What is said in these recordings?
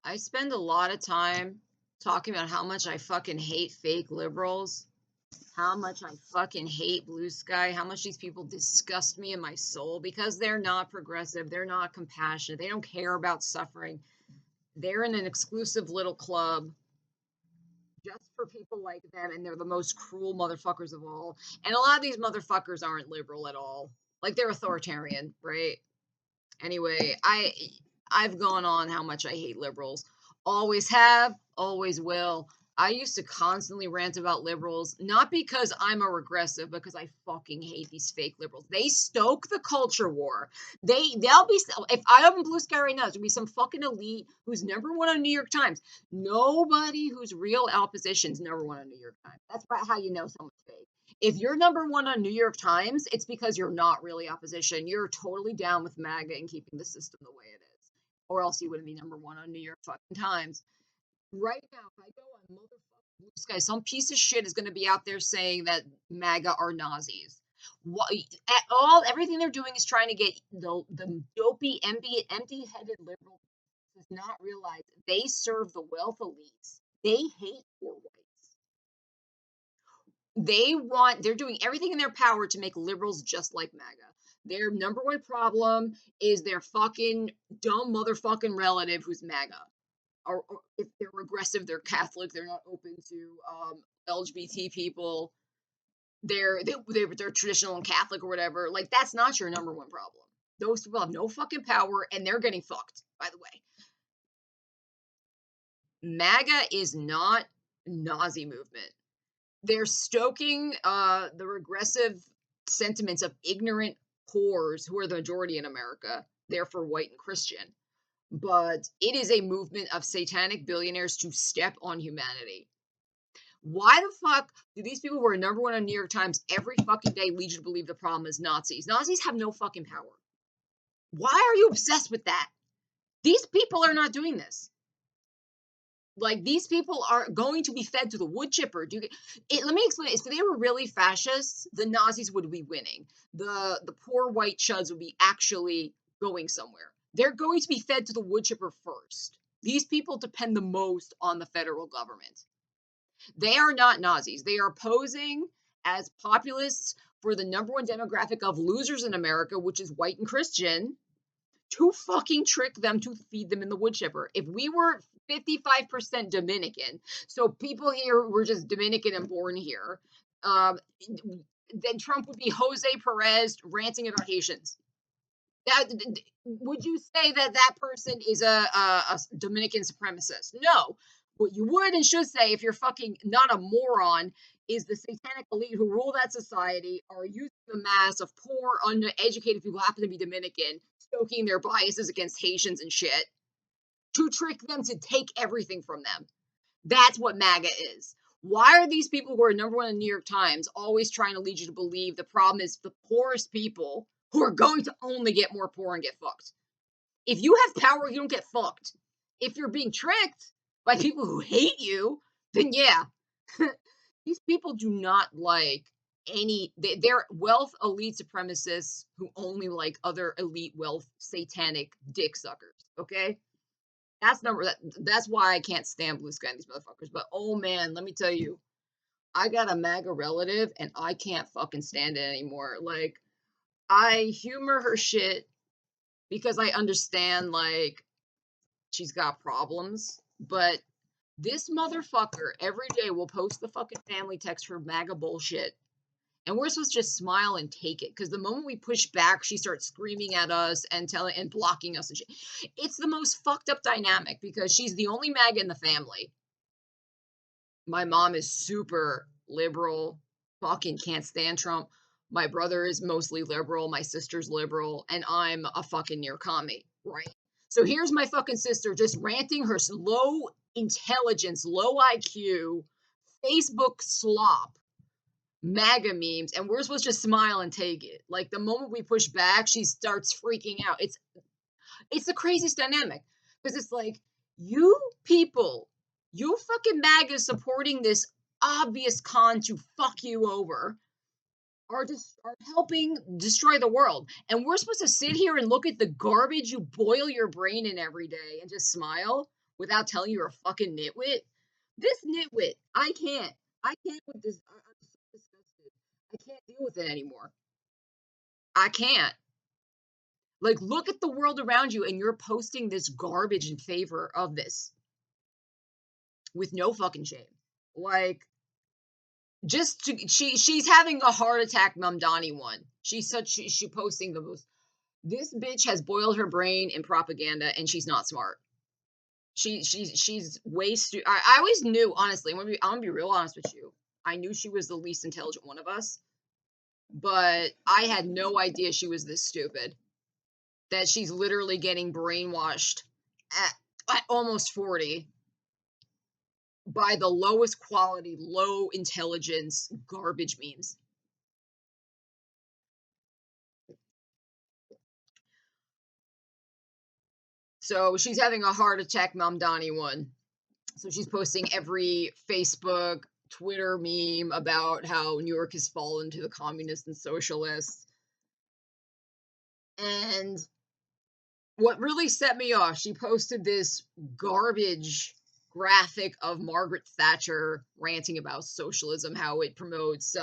I spend a lot of time talking about how much I fucking hate fake liberals, how much I fucking hate blue sky, how much these people disgust me in my soul because they're not progressive, they're not compassionate, they don't care about suffering. They're in an exclusive little club just for people like them, and they're the most cruel motherfuckers of all. And a lot of these motherfuckers aren't liberal at all. Like they're authoritarian, right? Anyway, I've gone on how much I hate liberals. Always have, always will. I used to constantly rant about liberals, not because I'm a regressive, because I fucking hate these fake liberals. They stoke the culture war. They'll be if I open Blue Sky right now, there'll be some fucking elite who's number one on New York Times. Nobody who's real opposition's number one on New York Times. That's about how you know someone's fake. If you're number one on New York Times, it's because you're not really opposition. You're totally down with MAGA and keeping the system the way it is. Or else you wouldn't be number one on New York fucking Times. Right now, if I go on motherfucking Blue Sky, some piece of shit is going to be out there saying that MAGA are Nazis. What, everything they're doing is trying to get the dopey, empty-headed liberals does not realize they serve the wealth elites. They hate poor whites. They're doing everything in their power to make liberals just like MAGA. Their number one problem is their fucking dumb motherfucking relative who's MAGA. Or if they're regressive, they're Catholic, they're not open to LGBT people, they're traditional and Catholic or whatever. Like that's not your number one problem. Those people have no fucking power and they're getting fucked, by the way. MAGA is not Nazi movement. They're stoking the regressive sentiments of ignorant whores who are the majority in America, therefore white and Christian. But it is a movement of satanic billionaires to step on humanity. Why the fuck do these people who are number one on New York Times every fucking day lead you to believe the problem is Nazis? Nazis have no fucking power. Why are you obsessed with that? These people are not doing this. Like these people are going to be fed to the wood chipper. Let me explain. If they were really fascists, the Nazis would be winning. The poor white chuds would be actually going somewhere. They're going to be fed to the wood chipper first. These people depend the most on the federal government. They are not Nazis. They are posing as populists for the number one demographic of losers in America, which is white and Christian, to fucking trick them to feed them in the wood chipper. If we were 55% Dominican, so people here were just Dominican and born here, then Trump would be Jose Perez ranting about Haitians. Would you say that person is a Dominican supremacist? No. What you would and should say, if you're fucking not a moron, is the satanic elite who rule that society are using the mass of poor, undereducated people who happen to be Dominican, stoking their biases against Haitians and shit, to trick them to take everything from them. That's what MAGA is. Why are these people who are number one in the New York Times always trying to lead you to believe the problem is the poorest people who are going to only get more poor and get fucked? If you have power, you don't get fucked. If you're being tricked by people who hate you, then yeah. These people do not like they're wealth elite supremacists who only like other elite wealth satanic dick suckers. Okay? That's why I can't stand blue sky and these motherfuckers. But oh man, let me tell you, I got a MAGA relative and I can't fucking stand it anymore. Like, I humor her shit because I understand, like, she's got problems, but this motherfucker every day will post the fucking family text for MAGA bullshit. And we're supposed to just smile and take it. Because the moment we push back, she starts screaming at us and blocking us and shit. It's the most fucked up dynamic because she's the only MAGA in the family. My mom is super liberal, fucking can't stand Trump. My brother is mostly liberal, my sister's liberal, and I'm a fucking near commie, right? So here's my fucking sister just ranting her low intelligence, low IQ, Facebook slop, MAGA memes, and we're supposed to just smile and take it. Like the moment we push back, she starts freaking out. It's the craziest dynamic because it's like you people, you fucking MAGA supporting this obvious con to fuck you over are helping destroy the world, and we're supposed to sit here and look at the garbage you boil your brain in every day and just smile. without telling you you're a fucking nitwit. This nitwit, I can't. I can't with this. I'm so disgusted. I can't deal with it anymore. I can't. Like, look at the world around you and you're posting this garbage in favor of this with no fucking shame. Like, she's having a heart attack, Mamdani one. She posting the most. This bitch has boiled her brain in propaganda and she's not smart. She's way I always knew, honestly, I'm gonna be real honest with you. I knew she was the least intelligent one of us, but I had no idea she was this stupid. That she's literally getting brainwashed at almost 40 by the lowest quality, low intelligence garbage memes. So she's having a heart attack, Mamdani one. So she's posting every Facebook, Twitter meme about how New York has fallen to the communists and socialists. And what really set me off, she posted this garbage graphic of Margaret Thatcher ranting about socialism, how it promotes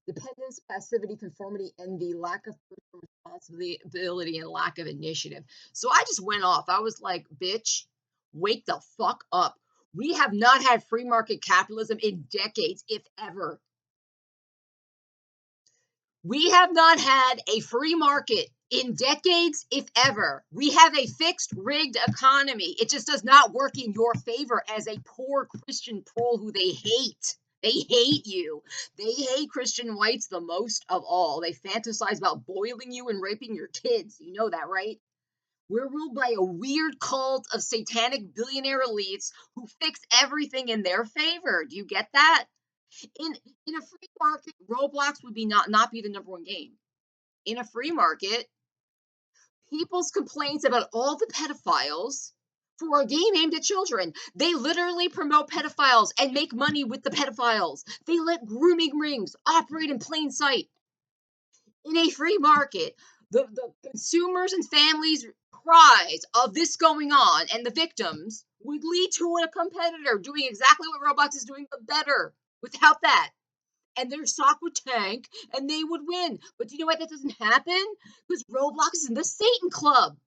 dependence, passivity, conformity, envy, lack of personal responsibility, and lack of initiative. So I just went off. I was like, bitch, wake the fuck up. We have not had free market capitalism in decades, if ever. We have not had a free market in decades, if ever. We have a fixed, rigged economy. It just does not work in your favor as a poor Christian prole who they hate. They hate you. They hate Christian whites the most of all. They fantasize about boiling you and raping your kids. You know that, right? We're ruled by a weird cult of satanic billionaire elites who fix everything in their favor. Do you get that? In a free market, Roblox would not be the number one game. In a free market, people's complaints about all the pedophiles for a game aimed at children. They literally promote pedophiles and make money with the pedophiles. They let grooming rings operate in plain sight. In a free market, the consumers and families' cries of this going on and the victims would lead to a competitor doing exactly what Roblox is doing, but better without that. And their stock would tank and they would win. But do you know why that doesn't happen? Because Roblox is in the Satan Club.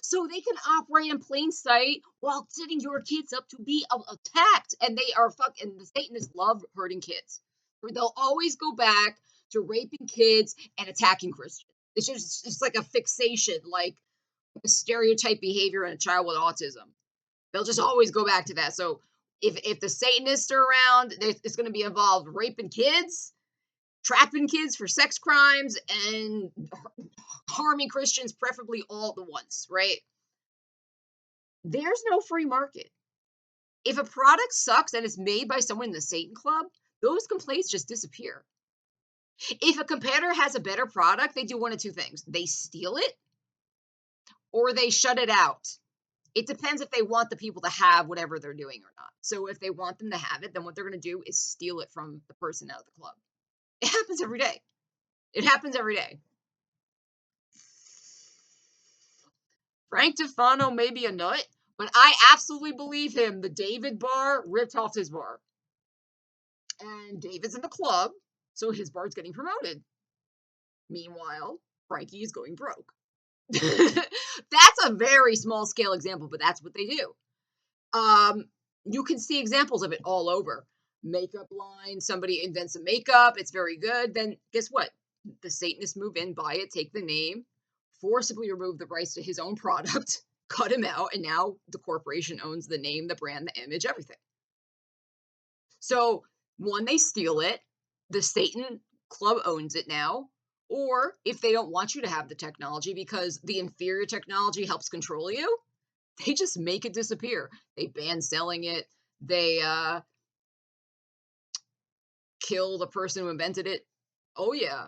So they can operate in plain sight while setting your kids up to be attacked. And they are and the Satanists love hurting kids. They'll always go back to raping kids and attacking Christians. It's like a fixation, like a stereotype behavior in a child with autism. They'll just always go back to that. So if the Satanists are around, it's going to be involved raping kids, trapping kids for sex crimes, and harming Christians, preferably all at once, right? There's no free market. If a product sucks and it's made by someone in the Satan Club, those complaints just disappear. If a competitor has a better product, they do one of two things. They steal it or they shut it out. It depends if they want the people to have whatever they're doing or not. So if they want them to have it, then what they're going to do is steal it from the person out of the club. It happens every day. It happens every day. Frank Tufano may be a nut, but I absolutely believe him. The David bar ripped off his bar. And David's in the club, so his bar's getting promoted. Meanwhile, Frankie is going broke. That's a very small scale example, but that's what they do. You can see examples of it all over. Makeup line, somebody invents a makeup, it's very good. Then guess what? The Satanists move in, buy it, take the name, forcibly remove the rights to his own product, cut him out, and now the corporation owns the name, the brand, the image, everything. So, one, they steal it. The Satan Club owns it now. Or if they don't want you to have the technology because the inferior technology helps control you, they just make it disappear. They ban selling it. They kill the person who invented it. Oh, yeah.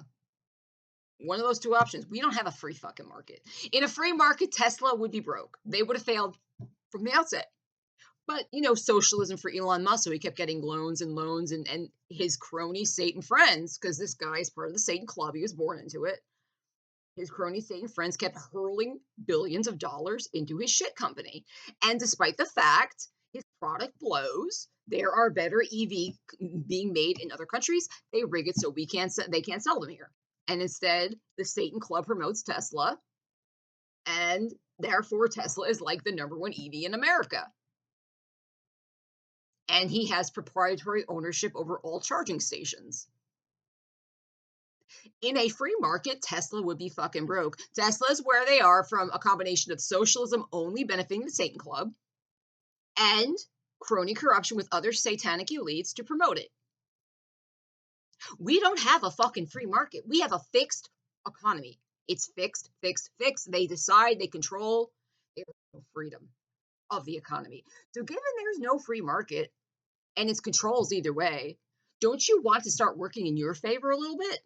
One of those two options. We don't have a free fucking market. In a free market, Tesla would be broke. They would have failed from the outset. But, socialism for Elon Musk, so he kept getting loans and loans and his crony Satan friends, because this guy is part of the Satan Club. He was born into it. His crony Satan friends kept hurling billions of dollars into his shit company. And despite the fact his product blows, there are better EV being made in other countries. They rig it so they can't sell them here. And instead, the Satan Club promotes Tesla, and therefore Tesla is like the #1 EV in America. And he has proprietary ownership over all charging stations. In a free market, Tesla would be fucking broke. Tesla's where they are from a combination of socialism only benefiting the Satan Club and crony corruption with other satanic elites to promote it. We don't have a fucking free market. We have a fixed economy. It's fixed, fixed, fixed. They decide, they control. There's no freedom of the economy. So given there's no free market and it's controls either way, don't you want to start working in your favor a little bit?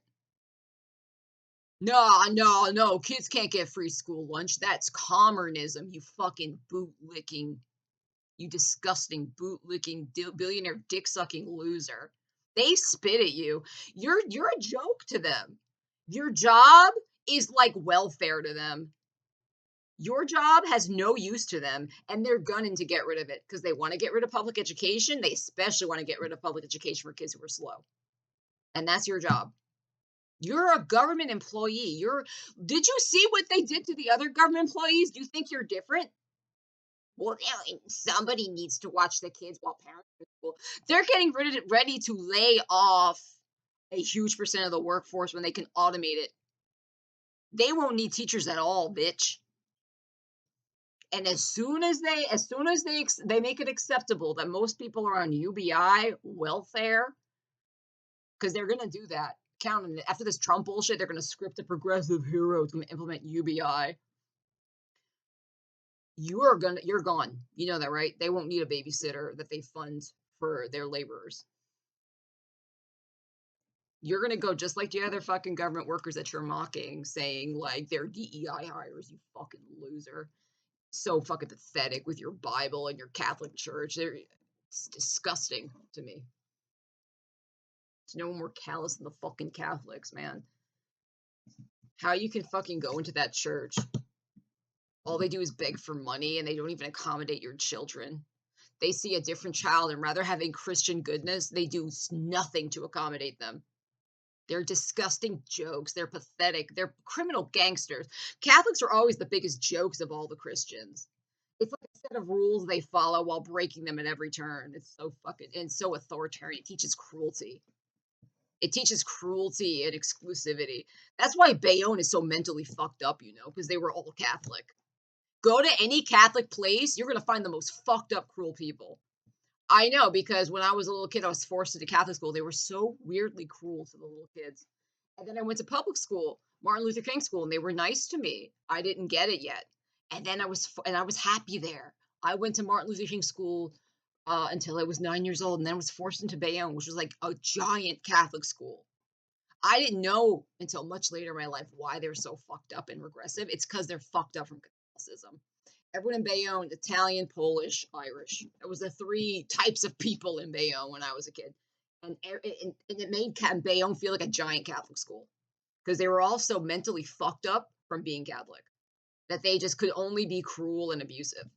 No. Kids can't get free school lunch. That's communism, you fucking bootlicking, you disgusting bootlicking billionaire dick sucking loser. They spit at you. You're a joke to them. Your job is like welfare to them. Your job has no use to them, and they're gunning to get rid of it because they want to get rid of public education. They especially want to get rid of public education for kids who are slow. And that's your job. You're a government employee. Did you see what they did to the other government employees? Do you think you're different? Well, somebody needs to watch the kids while parents are at school. They're getting ready to lay off a huge percent of the workforce when they can automate it. They won't need teachers at all, bitch. And as soon as they make it acceptable that most people are on UBI welfare, because they're gonna do that. Count on it. After this Trump bullshit, they're gonna script a progressive hero to implement UBI. You're gone. You know that, right? They won't need a babysitter that they fund for their laborers. You're gonna go just like the other fucking government workers that you're mocking, saying like they're DEI hires, you fucking loser. So fucking pathetic with your Bible and your Catholic Church. It's disgusting to me. There's no one more callous than the fucking Catholics, man. How you can fucking go into that church. All they do is beg for money and they don't even accommodate your children. They see a different child and rather having Christian goodness, they do nothing to accommodate them. They're disgusting jokes. They're pathetic. They're criminal gangsters. Catholics are always the biggest jokes of all the Christians. It's like a set of rules they follow while breaking them at every turn. It's so fucking and so authoritarian. It teaches cruelty. It teaches cruelty and exclusivity. That's why Bayonne is so mentally fucked up, because they were all Catholic. Go to any Catholic place, you're gonna find the most fucked up, cruel people. I know, because when I was a little kid, I was forced into Catholic school. They were so weirdly cruel to the little kids. And then I went to public school, Martin Luther King school, and they were nice to me. I didn't get it yet. And then I was happy there. I went to Martin Luther King school until I was 9 years old, and then I was forced into Bayonne, which was like a giant Catholic school. I didn't know until much later in my life why they're so fucked up and regressive. It's because they're fucked up from Catholicism. Everyone in Bayonne, Italian, Polish, Irish. It was the 3 types of people in Bayonne when I was a kid. And it made Bayonne feel like a giant Catholic school. Because they were all so mentally fucked up from being Catholic. That they just could only be cruel and abusive.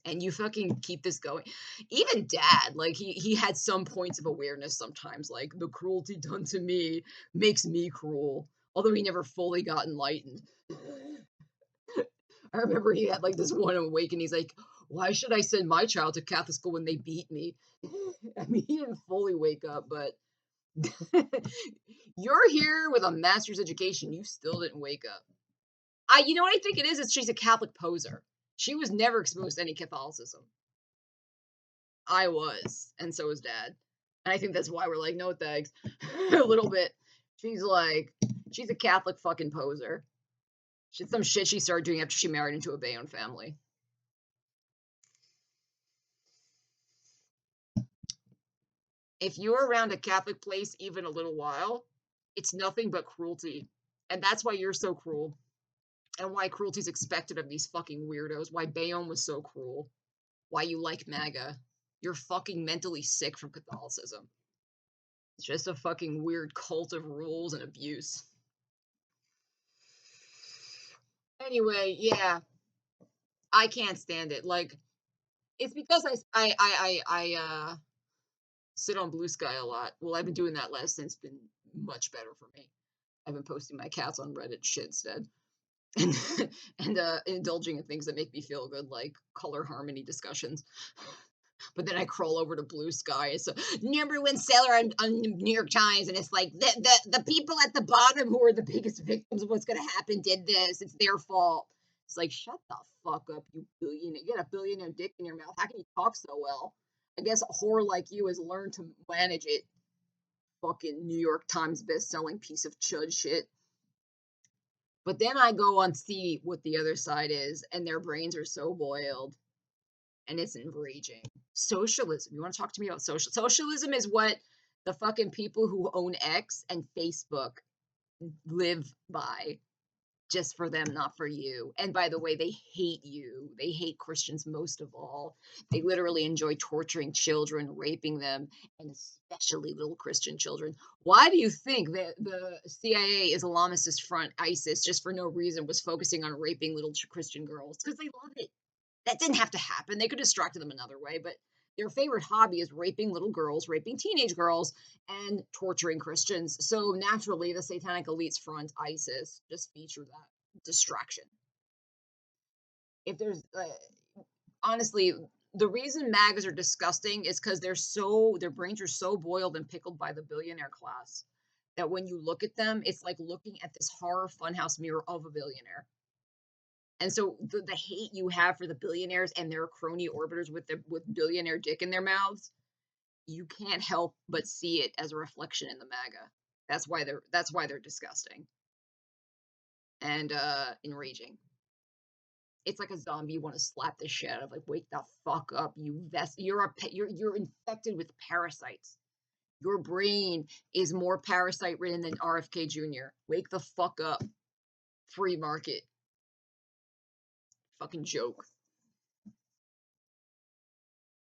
And you fucking keep this going. Even Dad, like, he had some points of awareness sometimes. Like, the cruelty done to me makes me cruel. Although he never fully got enlightened. I remember he had like this one awakening. He's like, why should I send my child to Catholic school when they beat me? I mean, he didn't fully wake up, but you're here with a master's education. You still didn't wake up. You know what I think it is? It's she's a Catholic poser. She was never exposed to any Catholicism. I was, and so was Dad. And I think that's why we're like, no thanks. A little bit. She's a Catholic fucking poser. Some shit she started doing after she married into a Bayonne family. If you're around a Catholic place even a little while, it's nothing but cruelty. And that's why you're so cruel. And why cruelty is expected of these fucking weirdos. Why Bayonne was so cruel. Why you like MAGA. You're fucking mentally sick from Catholicism. It's just a fucking weird cult of rules and abuse. Anyway, yeah, I can't stand it. Like, it's because sit on Blue Sky a lot. Well, I've been doing that less, and it's been much better for me. I've been posting my cats on Reddit shit instead. And indulging in things that make me feel good, like color harmony discussions. But then I crawl over to Blue Sky. It's a #1 seller on New York Times, and it's like the people at the bottom who are the biggest victims of what's going to happen did this. It's their fault. It's like, shut the fuck up, you billionaire. You got a billionaire dick in your mouth. How can you talk so well? I guess a whore like you has learned to manage it. Fucking New York Times best-selling piece of chud shit. But then I go on see what the other side is, and their brains are so boiled, and it's enraging. Socialism. You want to talk to me about socialism? Is what the fucking people who own X and Facebook live by. Just for them, not for you. And by the way, they hate you. They hate Christians most of all. They literally enjoy torturing children, raping them, and especially little Christian children. Why do you think that the CIA Islamist front, ISIS, just for no reason, was focusing on raping little Christian girls? Because they love it. That didn't have to happen. They could have distracted them another way, but their favorite hobby is raping little girls, raping teenage girls, and torturing Christians. So naturally, the Satanic Elites Front, ISIS, just feature that distraction. If there's, honestly, the reason MAGAs are disgusting is because their brains are so boiled and pickled by the billionaire class that when you look at them, it's like looking at this horror funhouse mirror of a billionaire. And so the hate you have for the billionaires and their crony orbiters with billionaire dick in their mouths, you can't help but see it as a reflection in the MAGA. That's why they're disgusting and enraging. It's like a zombie you want to slap the shit out of. Like, wake the fuck up, you're infected with parasites. Your brain is more parasite ridden than RFK Jr. Wake the fuck up. Free market. Fucking joke.